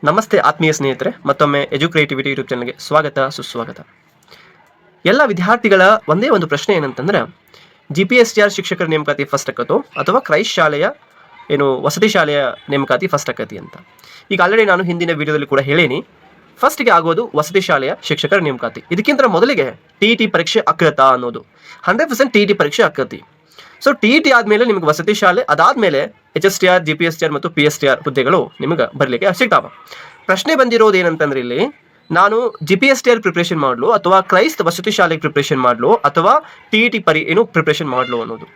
ನಮಸ್ತೆ ಆತ್ಮೀಯ ಸ್ನೇಹಿತರೆ, ಮತ್ತೊಮ್ಮೆ ಎಜುಕ್ರಿಯೇಟಿವಿಟಿ ಯೂಟ್ಯೂಬ್ ಚಾನಲ್ಗೆ ಸ್ವಾಗತ ಸುಸ್ವಾಗತ. ಎಲ್ಲ ವಿದ್ಯಾರ್ಥಿಗಳ ಒಂದೇ ಒಂದು ಪ್ರಶ್ನೆ ಏನಂತಂದ್ರೆ, GPSTR ಶಿಕ್ಷಕರ ನೇಮಕಾತಿ ಫಸ್ಟ್ ಆಕತ್ತೋ ಅಥವಾ ಕ್ರೈಸ್ಟ್ ಶಾಲೆಯ ವಸತಿ ಶಾಲೆಯ ನೇಮಕಾತಿ ಫಸ್ಟ್ ಆಕತಿ ಅಂತ. ಈಗ ಆಲ್ರೆಡಿ ನಾನು ಹಿಂದಿನ ವಿಡಿಯೋದಲ್ಲಿ ಕೂಡ ಹೇಳೀನಿ, ಫಸ್ಟ್ಗೆ ಆಗೋದು ವಸತಿ ಶಾಲೆಯ ಶಿಕ್ಷಕರ ನೇಮಕಾತಿ. ಇದಕ್ಕಿಂತ ಮೊದಲಿಗೆ TET ಪರೀಕ್ಷೆ ಆಕತ್ತಾ ಅನ್ನೋದು 100% TET ಪರೀಕ್ಷೆ ಆಕತಿ. ಸೊ TET ಆದಮೇಲೆ ನಿಮಗೆ ವಸತಿ ಶಾಲೆ, ಅದಾದಮೇಲೆ HSTR, GPSTR ಮತ್ತು PSTR ಹುದ್ದೆಗಳು ನಿಮಗೆ ಬರಲಿಕ್ಕೆ ಸಿಗ್ತಾವೆ. ಪ್ರಶ್ನೆ ಬಂದಿರೋದು ಏನಂತಂದ್ರೆ, ಇಲ್ಲಿ ನಾನು GPSTR ಪ್ರಿಪ್ರೇಷನ್ ಮಾಡಲು ಅಥವಾ ಕ್ರೈಸ್ತ ವಸತಿ ಶಾಲೆಗೆ ಪ್ರಿಪ್ರೇಷನ್ ಮಾಡಲು ಅಥವಾ TET ಪ್ರಿಪ್ರೇಷನ್ ಮಾಡಲು ಅನ್ನೋದು.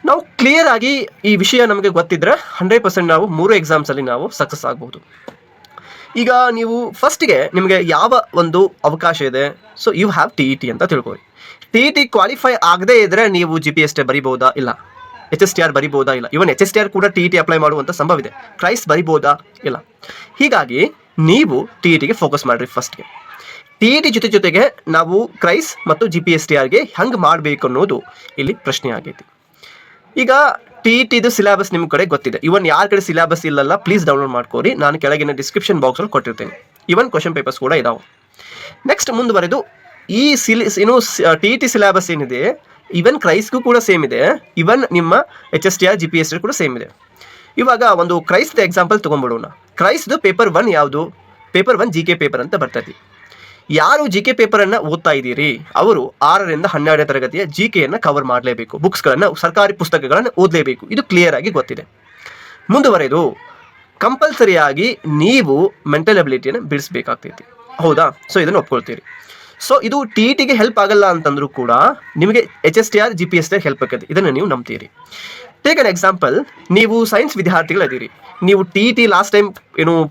ನಾವು ಕ್ಲಿಯರ್ ಆಗಿ ಈ ವಿಷಯ ನಮಗೆ ಗೊತ್ತಿದ್ರೆ 100% ನಾವು 3 ಎಕ್ಸಾಮ್ಸಲ್ಲಿ ನಾವು ಸಕ್ಸಸ್ ಆಗ್ಬೋದು. ಈಗ ನೀವು ಫಸ್ಟ್ಗೆ ನಿಮಗೆ ಯಾವ ಒಂದು ಅವಕಾಶ ಇದೆ, ಸೊ ಯು ಹ್ಯಾವ್ TET ಅಂತ ತಿಳ್ಕೊಳ್ಳಿ. TET ಕ್ವಾಲಿಫೈ ಆಗದೇ ಇದ್ರೆ ನೀವು GPSTR ಬರಿಬೋದಾ? ಇಲ್ಲ. HSTR ಬರಿಬೋದಾ? ಇಲ್ಲ. ಇವನ್ HSTR ಕೂಡ TET ಅಪ್ಲೈ ಮಾಡುವಂಥ ಸಂಭವ ಇದೆ. ಕ್ರೈಸ್ಟ್ ಬರಿಬೋದಾ? ಇಲ್ಲ. ಹೀಗಾಗಿ ನೀವು TETಗೆ ಫೋಕಸ್ ಮಾಡಿರಿ. ಫಸ್ಟ್ಗೆ TET ಜೊತೆಗೆ ನಾವು ಕ್ರೈಸ್ಟ್ ಮತ್ತು GPSTRಗೆ ಹೆಂಗೆ ಮಾಡಬೇಕು ಅನ್ನೋದು ಇಲ್ಲಿ ಪ್ರಶ್ನೆ ಆಗೈತಿ. ಈಗ TETದು ಸಿಲೆಬಸ್ ನಿಮ್ಮ ಕಡೆ ಗೊತ್ತಿದೆ. ಇವನ್ ಯಾರ ಕಡೆ ಸಿಲೆಬಸ್ ಇಲ್ಲಲ್ಲ, ಪ್ಲೀಸ್ ಡೌನ್ಲೋಡ್ ಮಾಡ್ಕೋರಿ. ನಾನು ಕೆಳಗಿನ ಡಿಸ್ಕ್ರಿಪ್ಷನ್ ಬಾಕ್ಸಲ್ಲಿ ಕೊಟ್ಟಿರ್ತೇನೆ. ಇವನ್ ಕ್ವಶನ್ ಪೇಪರ್ಸ್ ಕೂಡ ಇದಾವೆ. ನೆಕ್ಸ್ಟ್ ಮುಂದುವರೆದು ಈ TET ಸಿಲೆಬಸ್ ಏನಿದೆ, ಇವನ್ ಕ್ರೈಸ್ಗೂ ಕೂಡ ಸೇಮ್ ಇದೆ, ಇವನ್ ನಿಮ್ಮ HSTR GPSTR ಕೂಡ ಸೇಮ್ ಇದೆ. ಇವಾಗ ಒಂದು ಕ್ರೈಸ್ತ ಎಕ್ಸಾಂಪಲ್ ತೊಗೊಂಡ್ಬಿಡೋಣ. ಕ್ರೈಸ್ದು ಪೇಪರ್ 1 ಯಾವುದು? ಪೇಪರ್ 1 GK ಪೇಪರ್ ಅಂತ ಬರ್ತೈತಿ. ಯಾರು GK ಪೇಪರನ್ನು ಓದ್ತಾ ಇದ್ದೀರಿ ಅವರು 6ರಿಂದ 12ನೇ ತರಗತಿಯ GKಯನ್ನು ಕವರ್ ಮಾಡಲೇಬೇಕು. ಬುಕ್ಸ್ಗಳನ್ನು, ಸರ್ಕಾರಿ ಪುಸ್ತಕಗಳನ್ನು ಓದಲೇಬೇಕು. ಇದು ಕ್ಲಿಯರ್ ಆಗಿ ಗೊತ್ತಿದೆ. ಮುಂದುವರೆದು ಕಂಪಲ್ಸರಿಯಾಗಿ ನೀವು ಮೆಂಟಲ್ ಅಬಿಲಿಟಿಯನ್ನು ಬಿಡಿಸ್ಬೇಕಾಗ್ತೈತಿ. ಹೌದಾ? ಸೊ ಇದನ್ನು ಒಪ್ಕೊಳ್ತೀರಿ. ಸೊ ಇದು TETಗೆ ಹೆಲ್ಪ್ ಆಗಲ್ಲ ಅಂತಂದ್ರೂ ಕೂಡ ನಿಮಗೆ HSTR GPSTR ಹೆಲ್ಪ್ ಆಗುತ್ತೆ. ಇದನ್ನು ನೀವು ನಂಬ್ತೀರಿ. ಟೇಕ್ ಅನ್ ಎಕ್ಸಾಂಪಲ್, ನೀವು ಸೈನ್ಸ್ ವಿದ್ಯಾರ್ಥಿಗಳದಿರಿ. ನೀವು TET ಲಾಸ್ಟ್ ಟೈಮ್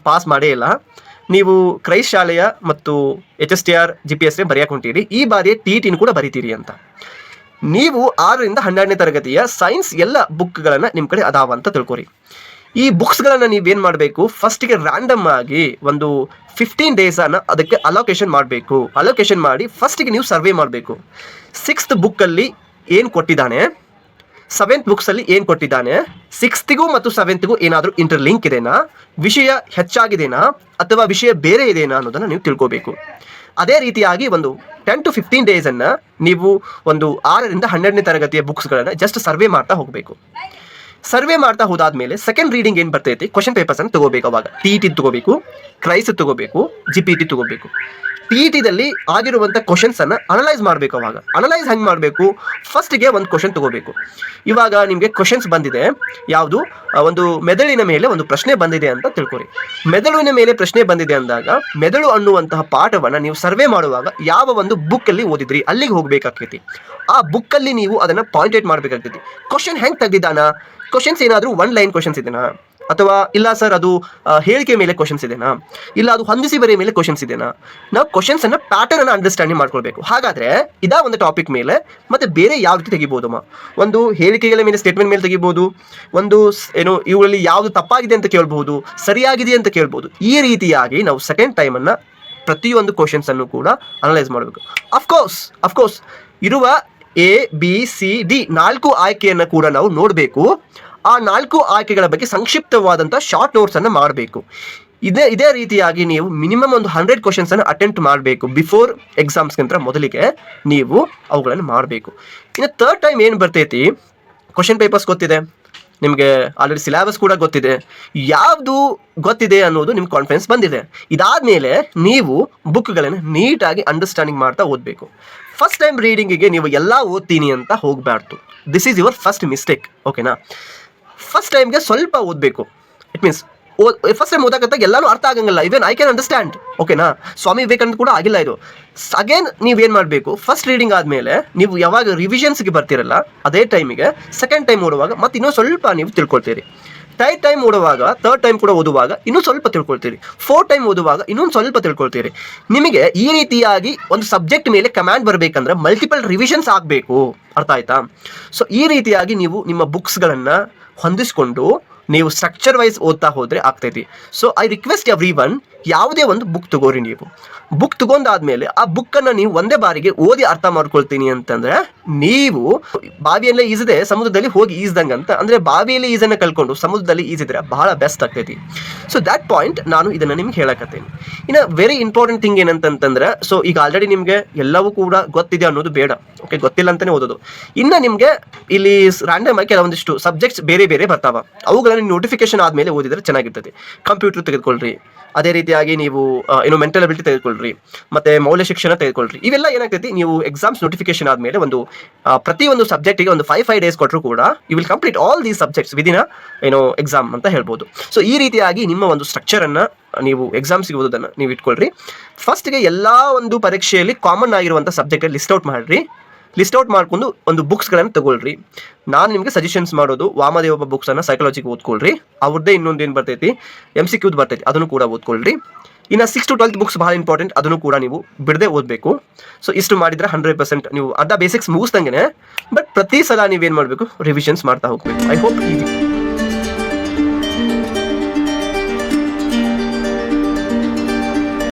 ಪಾಸ್ ಮಾಡೇ ಇಲ್ಲ. ನೀವು ಕ್ರೈಸ್ಟ್ ಶಾಲೆಯ ಮತ್ತು HSTR GPSTR ಬರೆಯಕ್ಕೆ ಹೊಂಟೀರಿ. ಈ ಬಾರಿ TET ಕೂಡ ಬರಿತೀರಿ ಅಂತ. ನೀವು 6ರಿಂದ 12ನೇ ತರಗತಿಯ ಸೈನ್ಸ್ ಎಲ್ಲ ಬುಕ್ಗಳನ್ನು ನಿಮ್ಮ ಕಡೆ ಅದಾವ ಅಂತ ತಿಳ್ಕೊರಿ. ಈ ಬುಕ್ಸ್ಗಳನ್ನು ನೀವೇನು ಮಾಡಬೇಕು, ಫಸ್ಟಿಗೆ ರ್ಯಾಂಡಮ್ ಆಗಿ ಒಂದು 15 ಡೇಸನ್ನು ಅದಕ್ಕೆ ಅಲೋಕೇಶನ್ ಮಾಡಬೇಕು. ಅಲೋಕೇಶನ್ ಮಾಡಿ ಫಸ್ಟಿಗೆ ನೀವು ಸರ್ವೆ ಮಾಡಬೇಕು. 6th ಬುಕ್ಕಲ್ಲಿ ಏನು ಕೊಟ್ಟಿದ್ದಾನೆ, 7th ಬುಕ್ಸಲ್ಲಿ ಏನು ಕೊಟ್ಟಿದ್ದಾನೆ, 6th ಮತ್ತು 7th ಏನಾದರೂ ಇಂಟರ್ಲಿಂಕ್ ಇದೆನಾ, ವಿಷಯ ಹೆಚ್ಚಾಗಿದೆನಾ ಅಥವಾ ವಿಷಯ ಬೇರೆ ಇದೆನಾ ಅನ್ನೋದನ್ನು ನೀವು ತಿಳ್ಕೋಬೇಕು. ಅದೇ ರೀತಿಯಾಗಿ ಒಂದು 10 to 15 ಡೇಸನ್ನು ನೀವು ಒಂದು 6ರಿಂದ 12ನೇ ತರಗತಿಯ ಬುಕ್ಸ್ಗಳನ್ನು ಜಸ್ಟ್ ಸರ್ವೆ ಮಾಡ್ತಾ ಹೋಗಬೇಕು. ಸರ್ವೆ ಮಾಡ್ತಾ ಹೋದಾದ್ಮೇಲೆ ಸೆಕೆಂಡ್ ರೀಡಿಂಗ್ ಏನು ಬರ್ತೈತಿ, ಕ್ವಶನ್ ಪೇಪರ್ಸನ್ನು ತಗೋಬೇಕು. ಅವಾಗ TET ತಗೋಬೇಕು, ಕ್ರೈಸ್ಟ್ ತಗೋಬೇಕು, GPT ತಗೋಬೇಕು. TETದಲ್ಲಿ ಆಗಿರುವಂಥ ಕ್ವಶನ್ಸನ್ನು ಅನಲೈಸ್ ಮಾಡಬೇಕು. ಅವಾಗ ಅನಲೈಸ್ ಹೆಂಗೆ ಮಾಡಬೇಕು, ಫಸ್ಟಿಗೆ ಒಂದು ಕ್ವಶನ್ ತಗೋಬೇಕು. ಇವಾಗ ನಿಮಗೆ ಕ್ವಶನ್ಸ್ ಬಂದಿದೆ, ಯಾವುದು ಒಂದು ಮೆದುಳಿನ ಮೇಲೆ ಒಂದು ಪ್ರಶ್ನೆ ಬಂದಿದೆ ಅಂತ ತಿಳ್ಕೊರಿ. ಮೆದುಳಿನ ಮೇಲೆ ಪ್ರಶ್ನೆ ಬಂದಿದೆ ಅಂದಾಗ ಮೆದುಳು ಅನ್ನುವಂತಹ ಪಾಠವನ್ನು ನೀವು ಸರ್ವೆ ಮಾಡುವಾಗ ಯಾವ ಒಂದು ಬುಕ್ಕಲ್ಲಿ ಓದಿದ್ರಿ ಅಲ್ಲಿಗೆ ಹೋಗಬೇಕಾಗ್ತೈತಿ. ಆ ಬುಕ್ಕಲ್ಲಿ ನೀವು ಅದನ್ನು ಪಾಯಿಂಟ್ ಔಟ್ ಮಾಡಬೇಕಾಗ್ತೈತಿ. ಕ್ವಶನ್ ಹೆಂಗೆ ತೆಗೆದಿದ್ದಾನ, ಕ್ವಶನ್ಸ್ ಏನಾದರೂ 1 ಲೈನ್ ಕ್ವಶನ್ಸ್ ಇದೆನಾ, ಅಥವಾ ಇಲ್ಲ ಸರ್ ಅದು ಹೇಳಿಕೆ ಮೇಲೆ ಕ್ವಶನ್ಸ್ ಇದೆನಾ, ಇಲ್ಲ ಅದು ಹೊಂದಿಸಿ ಬರೆಯ ಮೇಲೆ ಕ್ವಶನ್ಸ್ ಇದೆನಾ. ನಾವು ಕ್ವಶನ್ಸನ್ನು ಪ್ಯಾಟರ್ನನ್ನು ಅಂಡರ್ಸ್ಟ್ಯಾಂಡಿಂಗ್ ಮಾಡ್ಕೊಳ್ಬೇಕು. ಹಾಗಾದರೆ ಇದಾ ಒಂದು ಟಾಪಿಕ್ ಮೇಲೆ ಮತ್ತೆ ಬೇರೆ ಯಾವ ರೀತಿ ತೆಗಿಬೋದಮ್ಮ, ಒಂದು ಹೇಳಿಕೆಗಳ ಮೇಲೆ, ಸ್ಟೇಟ್ಮೆಂಟ್ ಮೇಲೆ ತೆಗಿಬೋದು, ಒಂದು ಇವುಗಳಲ್ಲಿ ಯಾವುದು ತಪ್ಪಾಗಿದೆ ಅಂತ ಕೇಳ್ಬೋದು, ಸರಿಯಾಗಿದೆ ಅಂತ ಕೇಳ್ಬೋದು. ಈ ರೀತಿಯಾಗಿ ನಾವು ಸೆಕೆಂಡ್ ಟೈಮನ್ನು ಪ್ರತಿಯೊಂದು ಕ್ವಶನ್ಸನ್ನು ಕೂಡ ಅನಲೈಸ್ ಮಾಡಬೇಕು. ಅಫ್ಕೋರ್ಸ್ ಇರುವ ABCD 4 ಆಯ್ಕೆಯನ್ನು ಕೂಡ ನಾವು ನೋಡಬೇಕು. ಆ 4 ಆಯ್ಕೆಗಳ ಬಗ್ಗೆ ಸಂಕ್ಷಿಪ್ತವಾದಂಥ ಶಾರ್ಟ್ ನೋಟ್ಸನ್ನು ಮಾಡಬೇಕು. ಇದೇ ರೀತಿಯಾಗಿ ನೀವು ಮಿನಿಮಮ್ ಒಂದು 100 ಕ್ವಶನ್ಸನ್ನು ಅಟೆಂಪ್ಟ್ ಮಾಡಬೇಕು. ಬಿಫೋರ್ ಎಕ್ಸಾಮ್ಸ್ಗಿಂತ ಮೊದಲಿಗೆ ನೀವು ಅವುಗಳನ್ನು ಮಾಡಬೇಕು. ಇನ್ನು ಥರ್ಡ್ ಟೈಮ್ ಏನು ಬರ್ತೈತಿ, ಕ್ವಶನ್ ಪೇಪರ್ಸ್ ಗೊತ್ತಿದೆ ನಿಮಗೆ, ಆಲ್ರೆಡಿ ಸಿಲೆಬಸ್ ಕೂಡ ಗೊತ್ತಿದೆ, ಯಾವುದು ಗೊತ್ತಿದೆ ಅನ್ನೋದು ನಿಮ್ಗೆ ಕಾನ್ಫಿಡೆನ್ಸ್ ಬಂದಿದೆ. ಇದಾದಮೇಲೆ ನೀವು ಬುಕ್ಗಳನ್ನು ನೀಟಾಗಿ ಅಂಡರ್ಸ್ಟ್ಯಾಂಡಿಂಗ್ ಮಾಡ್ತಾ ಓದಬೇಕು. ಫಸ್ಟ್ ಟೈಮ್ ರೀಡಿಂಗಿಗೆ ನೀವು ಎಲ್ಲ ಓದ್ತೀನಿ ಅಂತ ಹೋಗಬಾರ್ದು. This is your first mistake. ಓಕೆನಾ? ಫಸ್ಟ್ ಟೈಮ್ಗೆ ಸ್ವಲ್ಪ ಓದಬೇಕು. ಇಟ್ ಮೀನ್ಸ್ ಫಸ್ಟ್ ಟೈಮ್ ಓದಾಕತ್ತಾಗ ಎಲ್ಲನೂ ಅರ್ಥ ಆಗಂಗಿಲ್ಲ. Even I can understand. ಓಕೆನಾ? ಸ್ವಾಮಿ ವಿವೇಕಾನಂದ ಕೂಡ ಆಗಿಲ್ಲ ಇದು. ಅಗೇನ್ ನೀವೇನು ಮಾಡಬೇಕು, ಫಸ್ಟ್ ರೀಡಿಂಗ್ ಆದಮೇಲೆ ನೀವು ಯಾವಾಗ ರಿವಿಷನ್ಸ್ಗೆ ಬರ್ತಿರಲ್ಲ ಅದೇ ಟೈಮಿಗೆ ಸೆಕೆಂಡ್ ಟೈಮ್ ಓಡುವಾಗ ಮತ್ತೆ ಇನ್ನೂ ಸ್ವಲ್ಪ ನೀವು ತಿಳ್ಕೊಳ್ತೀರಿ. ಥರ್ಡ್ ಟೈಮ್ ಓಡುವಾಗ, ಥರ್ಡ್ ಟೈಮ್ ಕೂಡ ಓದುವಾಗ ಇನ್ನೂ ಸ್ವಲ್ಪ ತಿಳ್ಕೊಳ್ತೀರಿ. ಫೋರ್ತ್ ಟೈಮ್ ಓದುವಾಗ ಇನ್ನೊಂದು ಸ್ವಲ್ಪ ತಿಳ್ಕೊಳ್ತೀರಿ. ನಿಮಗೆ ಈ ರೀತಿಯಾಗಿ ಒಂದು ಸಬ್ಜೆಕ್ಟ್ ಮೇಲೆ ಕಮಾಂಡ್ ಬರಬೇಕಂದ್ರೆ ಮಲ್ಟಿಪಲ್ ರಿವಿಷನ್ಸ್ ಆಗಬೇಕು. ಅರ್ಥ ಆಯ್ತಾ? ಸೊ ಈ ರೀತಿಯಾಗಿ ನೀವು ನಿಮ್ಮ ಬುಕ್ಸ್ಗಳನ್ನು ಹೊಂದಿಸ್ಕೊಂಡು ನೀವು ಸ್ಟ್ರಕ್ಚರ್ ವೈಸ್ ಓದ್ತಾ ಹೋದರೆ ಆಗ್ತೈತಿ. So I request every one, ಯಾವುದೇ ಒಂದು ಬುಕ್ ತಗೋರಿ ನೀವು. ಬುಕ್ ತಗೊಂಡಾದ್ಮೇಲೆ ಆ ಬುಕ್ಕನ್ನು ನೀವು ಒಂದೇ ಬಾರಿಗೆ ಓದಿ ಅರ್ಥ ಮಾಡ್ಕೊಳ್ತೀನಿ ಅಂತಂದ್ರೆ ನೀವು ಬಾವಿಯಲ್ಲೇ ಈಜದೆ ಸಮುದ್ರದಲ್ಲಿ ಹೋಗಿ ಈಜ್ದಂಗೆ ಅಂತ. ಅಂದರೆ ಬಾವಿಯಲ್ಲಿ ಈಜನ್ನು ಕಲ್ಕೊಂಡು ಸಮುದ್ರದಲ್ಲಿ ಈಜಿದ್ರೆ ಬಹಳ ಬೆಸ್ಟ್ ಆಗ್ತೈತಿ. ಸೊ ದ್ಯಾಟ್ ಪಾಯಿಂಟ್ ನಾನು ಇದನ್ನು ನಿಮ್ಗೆ ಹೇಳಕತ್ತೀನಿ. ಇನ್ನು ವೆರಿ ಇಂಪಾರ್ಟೆಂಟ್ ಥಿಂಗ್ ಏನಂತಂದ್ರೆ, ಸೊ ಈಗ ಆಲ್ರೆಡಿ ನಿಮಗೆ ಎಲ್ಲವೂ ಕೂಡ ಗೊತ್ತಿದೆ ಅನ್ನೋದು ಬೇಡ. ಓಕೆ, ಗೊತ್ತಿಲ್ಲ ಅಂತಲೇ ಓದೋದು. ಇನ್ನು ನಿಮಗೆ ಇಲ್ಲಿ ರ್ಯಾಂಡಮ್ ಆಗಿ ಕೆಲವೊಂದಿಷ್ಟು ಸಬ್ಜೆಕ್ಟ್ಸ್ ಬೇರೆ ಬೇರೆ ಬರ್ತಾವ. ಅವುಗಳನ್ನು ನೋಟಿಫಿಕೇಶನ್ ಆದಮೇಲೆ ಓದಿದ್ರೆ ಚೆನ್ನಾಗಿರ್ತದೆ. ಕಂಪ್ಯೂಟರ್ ತೆಗೆದುಕೊಳ್ಳ್ರಿ, ಅದೇ ರೀತಿಯಾಗಿ ನೀವು ಮೆಂಟಲ್ ಅಬಿಲಿಟಿ ತೆಗೆದುಕೊಳ್ಳ್ರಿ, ಮತ್ತೆ ಮೌಲ್ಯ ಶಿಕ್ಷಣ ತೆಗೆದುಕೊಳ್ಳ್ರಿ. ಇವೆಲ್ಲ ಏನಾಗ್ತೈತಿ, ನೀವು ಎಕ್ಸಾಮ್ಸ್ ನೋಟಿಫಿಕೇಶನ್ ಆದಮೇಲೆ ಒಂದು ಪ್ರತಿಯೊಂದು ಸಬ್ಜೆಕ್ಟಿಗೆ ಒಂದು 5 ಡೇಸ್ ಕೊಟ್ಟರು ಕೂಡ you will complete all these subjects within exam ಅಂತ ಹೇಳ್ಬೋದು. ಸೊ ಈ ರೀತಿಯಾಗಿ ನಿಮ್ಮ ಒಂದು ಸ್ಟ್ರಕ್ಚರನ್ನು ನೀವು ಎಕ್ಸಾಮ್ಸ್ಗೆ ಓದೋದನ್ನು ನೀವು ಇಟ್ಕೊಳ್ರಿ. ಫಸ್ಟ್ಗೆ ಎಲ್ಲ ಒಂದು ಪರೀಕ್ಷೆಯಲ್ಲಿ ಕಾಮನ್ ಆಗಿರುವಂಥ ಸಬ್ಜೆಕ್ಟ್ ಲಿಸ್ಟ್ ಔಟ್ ಮಾಡಿರಿ. ಲಿಸ್ಟ್ ಔಟ್ ಮಾಡ್ಕೊಂಡು ಒಂದು ಬುಕ್ಸ್ಗಳನ್ನು ತಗೊಳ್ರಿ. ನಾನು ನಿಮಗೆ ಸಜೆಷನ್ಸ್ ಮಾಡೋದು ವಾಮದೇವ ಬುಕ್ಸನ್ನು ಸೈಕಾಲಜಿಗೆ ಓದ್ಕೊಳ್ರಿ. ಅವ್ರದ್ದೇ ಇನ್ನೊಂದು ಏನು ಬರ್ತೈತಿ, MCQ ಬರ್ತೈತಿ, ಅದನ್ನು ಕೂಡ ಓದ್ಕೊಳ್ರಿ. ಇನ್ನು 6 to 12 ಬುಕ್ಸ್ ಭಾಳ ಇಂಪಾರ್ಟೆಂಟ್, ಅದನ್ನು ಕೂಡ ನೀವು ಬಿಡದೆ ಓದಬೇಕು. ಸೊ ಇಷ್ಟು ಮಾಡಿದರೆ 100% ನೀವು ಅರ್ಧ ಬೇಸಿಕ್ಸ್ ಮುಗಿಸ್ದಂಗೆ. ಬಟ್ ಪ್ರತಿ ಸಲ ನೀವೇನು ಮಾಡಬೇಕು, ರಿವಿಷನ್ಸ್ ಮಾಡ್ತಾ ಹೋಗಬೇಕು. ಐ ಹೋಪ್ ಈ